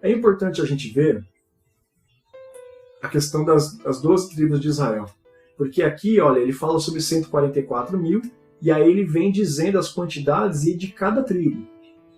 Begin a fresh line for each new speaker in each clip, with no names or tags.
É importante a gente ver a questão das 12 tribos de Israel. Porque aqui, olha, ele fala sobre 144 mil, e aí ele vem dizendo as quantidades e de cada tribo.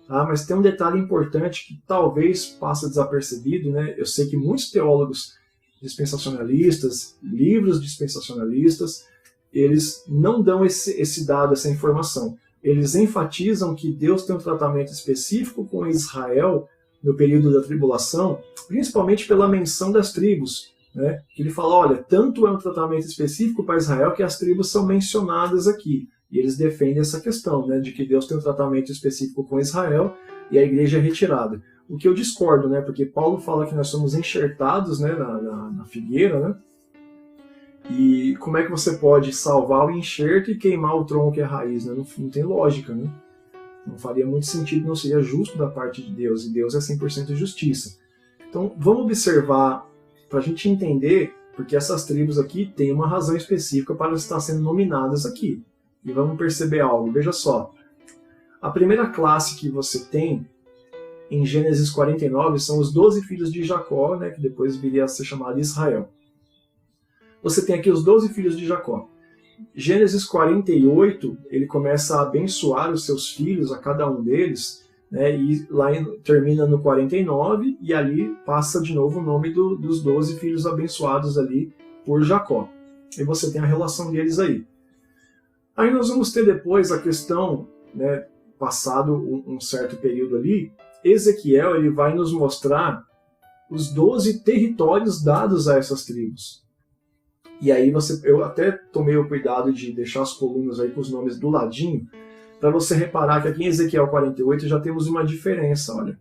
Tá? Mas tem um detalhe importante que talvez passe desapercebido, né? Eu sei que muitos teólogos dispensacionalistas, livros dispensacionalistas, eles não dão esse dado, essa informação. Eles enfatizam que Deus tem um tratamento específico com Israel no período da tribulação, principalmente pela menção das tribos. Né? Ele fala, olha, tanto é um tratamento específico para Israel que as tribos são mencionadas aqui. E eles defendem essa questão, né, de que Deus tem um tratamento específico com Israel e a igreja é retirada. O que eu discordo, né, porque Paulo fala que nós somos enxertados, né, na figueira, né? E como é que você pode salvar o enxerto e queimar o tronco que é a raiz? Né? Não tem lógica, né? Não faria muito sentido, não seria justo da parte de Deus, e Deus é 100% justiça. Então vamos observar, para a gente entender, porque essas tribos aqui têm uma razão específica para estar sendo nominadas aqui. E vamos perceber algo, veja só. A primeira classe que você tem em Gênesis 49 são os 12 filhos de Jacó, né, que depois viria a ser chamado Israel. Você tem aqui os 12 filhos de Jacó. Gênesis 48, ele começa a abençoar os seus filhos, a cada um deles, né, e lá termina no 49, e ali passa de novo o nome dos 12 filhos abençoados ali por Jacó. E você tem a relação deles aí. Aí nós vamos ter depois a questão, né, passado um certo período ali, Ezequiel ele vai nos mostrar os 12 territórios dados a essas tribos. E aí eu até tomei o cuidado de deixar as colunas aí com os nomes do ladinho, para você reparar que aqui em Ezequiel 48 já temos uma diferença, olha.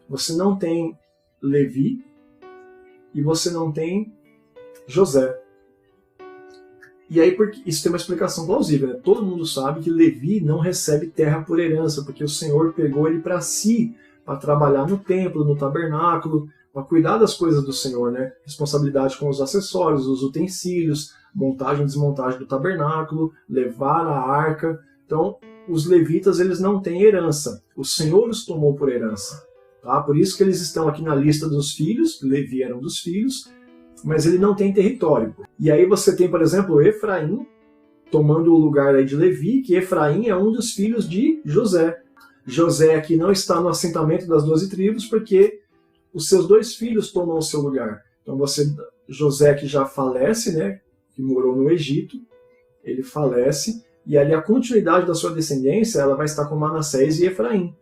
Você não tem Levi e você não tem José. E aí isso tem uma explicação plausível, né? Todo mundo sabe que Levi não recebe terra por herança, porque o Senhor pegou ele para si, para trabalhar no templo, no tabernáculo, para cuidar das coisas do Senhor, né? Responsabilidade com os acessórios, os utensílios, montagem e desmontagem do tabernáculo, levar a arca. Então, os levitas eles não têm herança. O Senhor os tomou por herança. Tá? Por isso que eles estão aqui na lista dos filhos, Levi era um dos filhos, mas ele não tem território. E aí você tem, por exemplo, Efraim tomando o lugar aí de Levi, que Efraim é um dos filhos de José. José aqui não está no assentamento das 12 tribos, porque os seus 2 filhos tomam o seu lugar. Então José que já falece, né, que morou no Egito, ele falece, e ali a continuidade da sua descendência ela vai estar com Manassés e Efraim,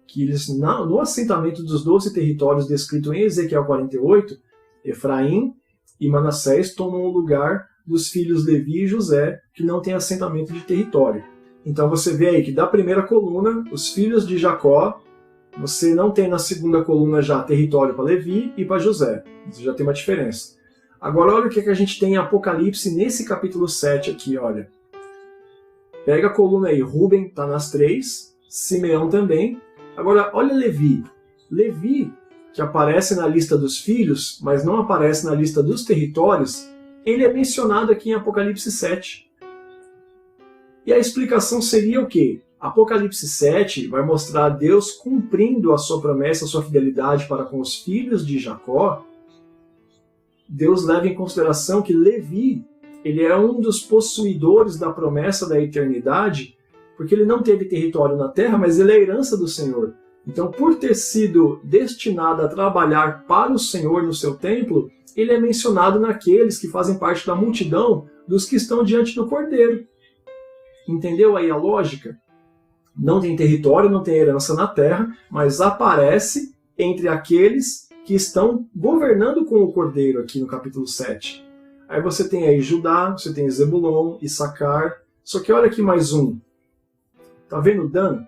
que eles, no assentamento dos 12 territórios descrito em Ezequiel 48, Efraim e Manassés tomam o lugar dos filhos Levi e José, que não têm assentamento de território. Então você vê aí que da primeira coluna, os filhos de Jacó, você não tem na segunda coluna já território para Levi e para José. Você já tem uma diferença. Agora olha o que a gente tem em Apocalipse nesse capítulo 7 aqui, olha. Pega a coluna aí, Rúben está nas 3, Simeão também. Agora olha Levi. Levi, que aparece na lista dos filhos, mas não aparece na lista dos territórios, ele é mencionado aqui em Apocalipse 7. E a explicação seria o quê? Apocalipse 7 vai mostrar Deus cumprindo a sua promessa, a sua fidelidade para com os filhos de Jacó. Deus leva em consideração que Levi ele é um dos possuidores da promessa da eternidade, porque ele não teve território na terra, mas ele é a herança do Senhor. Então, por ter sido destinado a trabalhar para o Senhor no seu templo, ele é mencionado naqueles que fazem parte da multidão dos que estão diante do Cordeiro. Entendeu aí a lógica? Não tem território, não tem herança na terra, mas aparece entre aqueles que estão governando com o Cordeiro aqui no capítulo 7. Aí você tem aí Judá, você tem Zebulon, Issacar, só que olha aqui mais um. Tá vendo Dan?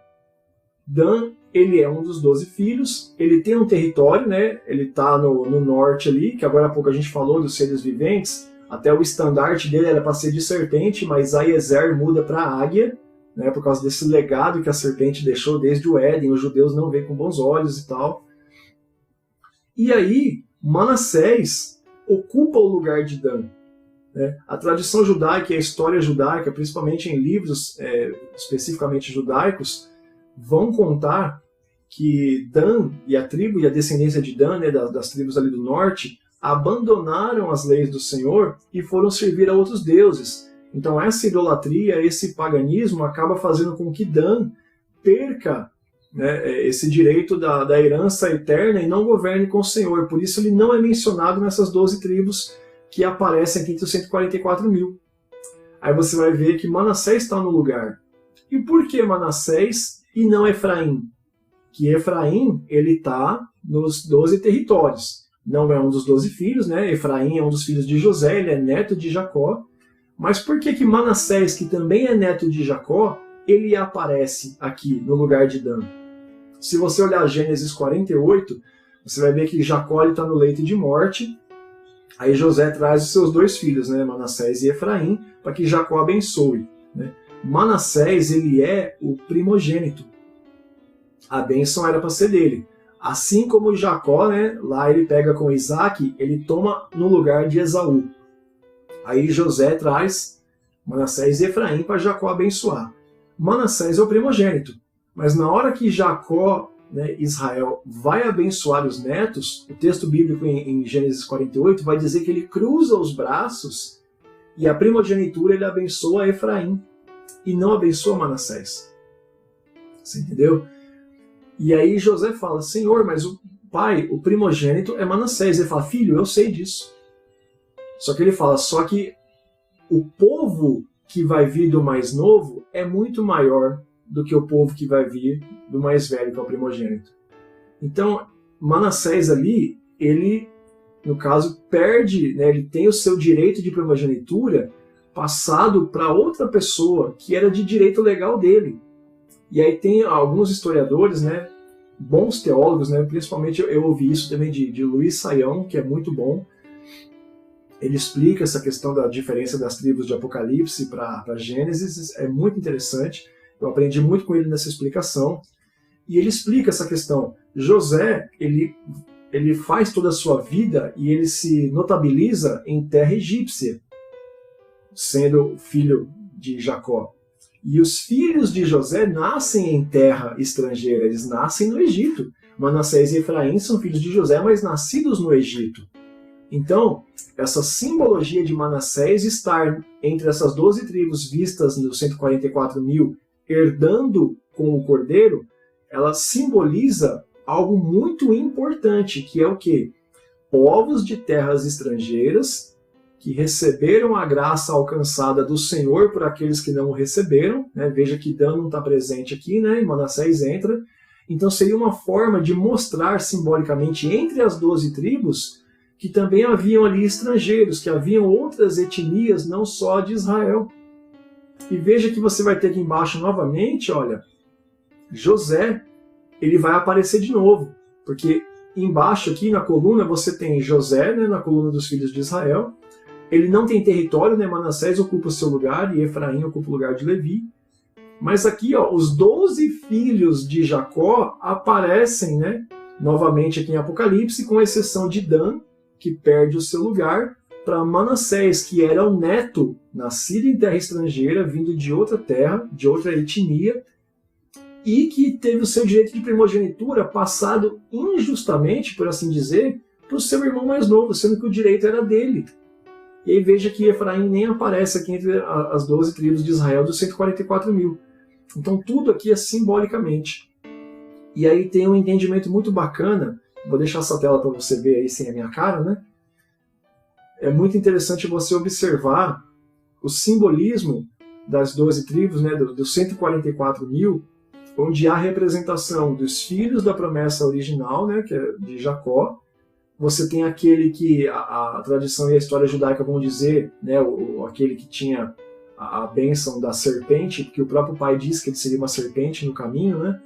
Dan, ele é um dos 12 filhos, ele tem um território, né? Ele está no norte ali, que agora há pouco a gente falou dos seres viventes, até o estandarte dele era para ser de serpente, mas Aiezer muda para águia, né, por causa desse legado que a serpente deixou desde o Éden, os judeus não veem com bons olhos e tal. E aí, Manassés ocupa o lugar de Dan. Né? A tradição judaica e a história judaica, principalmente em livros especificamente judaicos, vão contar que Dan e a tribo e a descendência de Dan, né, das tribos ali do norte, abandonaram as leis do Senhor e foram servir a outros deuses. Então essa idolatria, esse paganismo acaba fazendo com que Dan perca, né, esse direito da herança eterna e não governe com o Senhor. Por isso ele não é mencionado nessas 12 tribos que aparecem aqui entre os 144 mil. Aí você vai ver que Manassés está no lugar. E por que Manassés e não Efraim? Que Efraim ele está nos 12 territórios. Não é um dos 12 filhos, né? Efraim é um dos filhos de José, ele é neto de Jacó. Mas por que Manassés, que também é neto de Jacó, ele aparece aqui no lugar de Dan? Se você olhar Gênesis 48, você vai ver que Jacó está no leito de morte. Aí José traz os seus 2 filhos, né, Manassés e Efraim, para que Jacó abençoe. Né? Manassés ele é o primogênito. A bênção era para ser dele. Assim como Jacó, né, lá ele pega com Isaac, ele toma no lugar de Esaú. Aí José traz Manassés e Efraim para Jacó abençoar. Manassés é o primogênito. Mas na hora que Jacó, né, Israel, vai abençoar os netos, o texto bíblico em Gênesis 48 vai dizer que ele cruza os braços e a primogenitura ele abençoa Efraim e não abençoa Manassés. Você entendeu? E aí José fala, Senhor, mas o pai, o primogênito é Manassés. Ele fala, filho, eu sei disso. Só que ele fala, só que o povo que vai vir do mais novo é muito maior do que o povo que vai vir do mais velho, que é o primogênito. Então, Manassés ali, ele, no caso, perde, né, ele tem o seu direito de primogenitura passado para outra pessoa que era de direito legal dele. E aí tem alguns historiadores, né, bons teólogos, né, principalmente eu ouvi isso também de Luiz Saião, que é muito bom. Ele explica essa questão da diferença das tribos de Apocalipse para Gênesis, é muito interessante. Eu aprendi muito com ele nessa explicação. E ele explica essa questão. José, ele faz toda a sua vida e ele se notabiliza em terra egípcia, sendo filho de Jacó. E os filhos de José nascem em terra estrangeira, eles nascem no Egito. Manassés e Efraim são filhos de José, mas nascidos no Egito. Então, essa simbologia de Manassés estar entre essas 12 tribos vistas nos 144 mil, herdando com o cordeiro, ela simboliza algo muito importante, que é o quê? Povos de terras estrangeiras que receberam a graça alcançada do Senhor por aqueles que não o receberam. Né? Veja que Dan não está presente aqui, né? E Manassés entra. Então seria uma forma de mostrar simbolicamente entre as 12 tribos que também haviam ali estrangeiros, que haviam outras etnias, não só de Israel. E veja que você vai ter aqui embaixo novamente, olha, José, ele vai aparecer de novo, porque embaixo aqui na coluna você tem José, né, na coluna dos filhos de Israel. Ele não tem território, né, Manassés ocupa o seu lugar e Efraim ocupa o lugar de Levi. Mas aqui, ó, os 12 filhos de Jacó aparecem, né, novamente aqui em Apocalipse, com exceção de Dan, que perde o seu lugar, para Manassés, que era um neto, nascido em terra estrangeira, vindo de outra terra, de outra etnia, e que teve o seu direito de primogenitura passado injustamente, por assim dizer, para o seu irmão mais novo, sendo que o direito era dele. E aí veja que Efraim nem aparece aqui entre as 12 tribos de Israel dos 144 mil. Então tudo aqui é simbolicamente. E aí tem um entendimento muito bacana, vou deixar essa tela para você ver aí sem a minha cara, né? É muito interessante você observar o simbolismo das 12 tribos, né, dos 144 mil, onde há a representação dos filhos da promessa original, né, que é de Jacó. Você tem aquele que a tradição e a história judaica vão dizer, né, aquele que tinha a bênção da serpente, porque o próprio pai disse que ele seria uma serpente no caminho, né,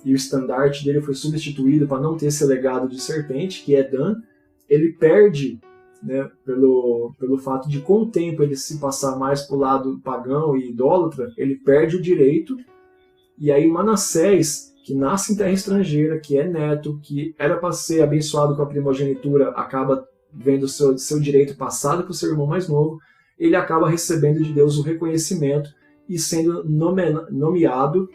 e o estandarte dele foi substituído para não ter esse legado de serpente, que é Dan. Ele perde, né, pelo fato de, com o tempo, ele se passar mais para o lado pagão e idólatra, ele perde o direito. E aí Manassés, que nasce em terra estrangeira, que é neto, que era para ser abençoado com a primogenitura, acaba vendo o seu direito passado para o seu irmão mais novo, ele acaba recebendo de Deus o reconhecimento e sendo nomeado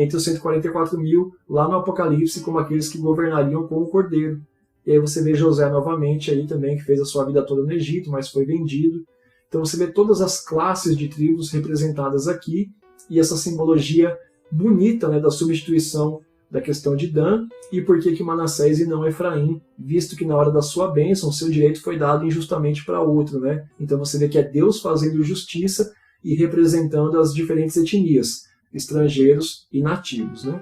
entre os 144 mil, lá no Apocalipse, como aqueles que governariam com o Cordeiro. E aí você vê José novamente aí também, que fez a sua vida toda no Egito, mas foi vendido. Então você vê todas as classes de tribos representadas aqui, e essa simbologia bonita, né, da substituição da questão de Dan, e por que Manassés e não Efraim, visto que na hora da sua bênção, seu direito foi dado injustamente para outro. Né? Então você vê que é Deus fazendo justiça e representando as diferentes etnias, estrangeiros e nativos. Né?